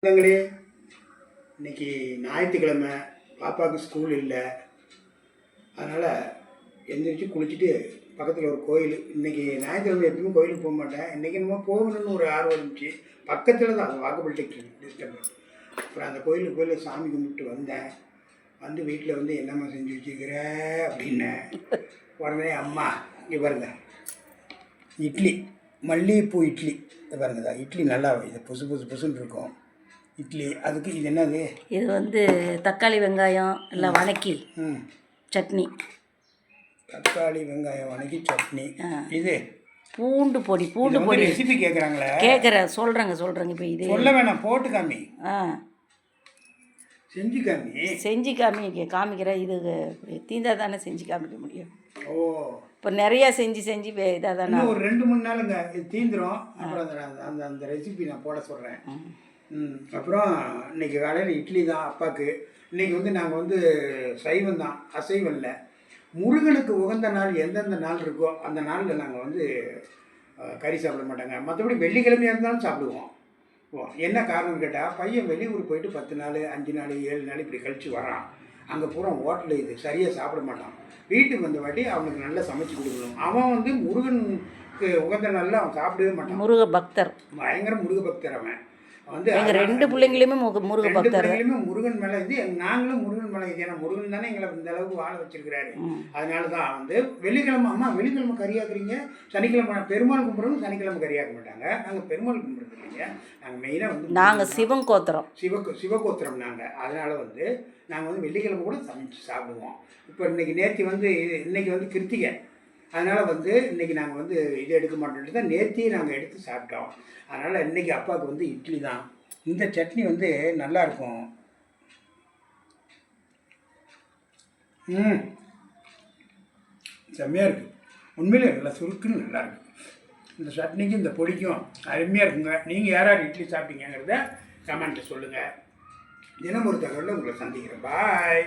சொந்தங்களே, இன்றைக்கி ஞாயிற்றுக்கிழமை, பாப்பாவுக்கு ஸ்கூல் இல்லை. அதனால் எந்திரிச்சு குளிச்சுட்டு பக்கத்தில் ஒரு கோயில். இன்றைக்கி ஞாயிற்றுக்கிழமை எப்பவுமே கோயிலுக்கு போக மாட்டேன். இன்றைக்கி நம்ம போகணுன்னு ஒரு ஆர்வம் இருந்துச்சு. பக்கத்தில் தான், வாக்கபிள் டிஸ்டன்ஸ். அப்புறம் அந்த கோயிலுக்கு போய் சாமி கும்பிட்டு வந்தேன். வந்து வீட்டில் வந்து என்னம்மா செஞ்சு வச்சுக்கிற அப்படின்னேன். உடனே அம்மா இங்கே பாருங்க, இட்லி, மல்லிகைப்பூ இட்லி. இது பாருங்கதா, இட்லி நல்லா இது புசுன்னு இருக்கும் இட்லி. அதுக்கு இது என்னது? இது வந்து தக்காளி வெங்காயம் எல்லாம் வணக்கி சட்னி. தக்காளி வெங்காயம் வணக்கி சட்னி. இது பூண்டு பொடி. பூண்டு பொடி ரெசிபி கேட்குறாங்களே. கேட்குறேன், சொல்கிறேங்க. இப்போ இது சொல்ல வேணாம், போட்டு காமி. செஞ்சு காமி காமிக்கிறேன். இது தீந்தா தானே செஞ்சு காமிக்க முடியும். ஓ, இப்போ நிறையா செஞ்சு இதாக தானே ஒரு 2-3 நாளுங்க இது தீந்துடும். அப்புறம் அந்த அந்த ரெசிபி நான் போட சொல்கிறேன். அப்புறம் இன்றைக்கி காலையில் இட்லி தான் அப்பாவுக்கு. இன்றைக்கி வந்து நாங்கள் வந்து சைவம் தான், அசைவம் இல்லை. முருகனுக்கு உகந்த நாள் எந்தெந்த நாள் இருக்கோ அந்த நாளில் நாங்கள் வந்து கறி சாப்பிட மாட்டாங்க. மற்றபடி வெள்ளிக்கிழமையாக இருந்தாலும் சாப்பிடுவோம். என்ன காரணம்னு கேட்டால், பையன் வெளியூர் போயிட்டு 10 நாள் 5 நாள் 7 நாள் இப்படி கழித்து வரான். அங்கே பூரா ஹோட்டலில் இது சரியாக சாப்பிட மாட்டான். வீட்டுக்கு வந்த வாட்டி அவனுக்கு நல்லா சமைச்சு கொடுக்கணும். அவன் வந்து முருகனுக்கு உகந்த நாளில் அவன் சாப்பிடவே மாட்டான். முருக பக்தர், பயங்கர முருக பக்தர். அவன் வந்து எங்கள் 2 பிள்ளைங்களுமே முருக பக்தர். முருகன் மேலே இது, நாங்களும் முருகன் மேலே இது. ஏன்னா முருகன் தானே எங்களை இந்த அளவுக்கு வாழ வச்சிருக்கிறாரு. அதனால தான் வந்து வெள்ளிக்கிழமை, அம்மா வெள்ளிக்கிழமை கறியாக்குறீங்க, சனிக்கிழமை பெருமாள் கும்பிட்றவங்க சனிக்கிழமை கறியாக்க மாட்டாங்க. நாங்கள் பெருமாள் கும்பிட்றது இல்லைங்க. நாங்கள் மெயினாக வந்து நாங்கள் சிவங்கோத்திரம், சிவகோத்திரம் நாங்கள். அதனால் வந்து நாங்கள் வந்து வெள்ளிக்கிழமை கூட சமைச்சு சாப்பிடுவோம். இப்போ நேற்று வந்து இன்னைக்கு வந்து கிருத்திகை. அதனால் வந்து இன்றைக்கி நாங்கள் வந்து இது எடுக்க மாட்டோம்ட்டு தான் நேர்த்தியே நாங்கள் எடுத்து சாப்பிட்டோம். அதனால் இன்றைக்கி அப்பாவுக்கு வந்து இட்லி தான். இந்த சட்னி வந்து நல்லாயிருக்கும். செம்மையாக இருக்குது. உண்மையிலே நல்லா சுருக்குன்னு நல்லாயிருக்கு. இந்த சட்னிக்கும் இந்த பொடிக்கும் அருமையாக இருக்குங்க. நீங்கள் யாராவது இட்லி சாப்பிட்டீங்கிறத கமெண்ட்டில் சொல்லுங்கள். தினம் ஒரு தகவலில் உங்களை சந்திக்கிறேன். பாய்.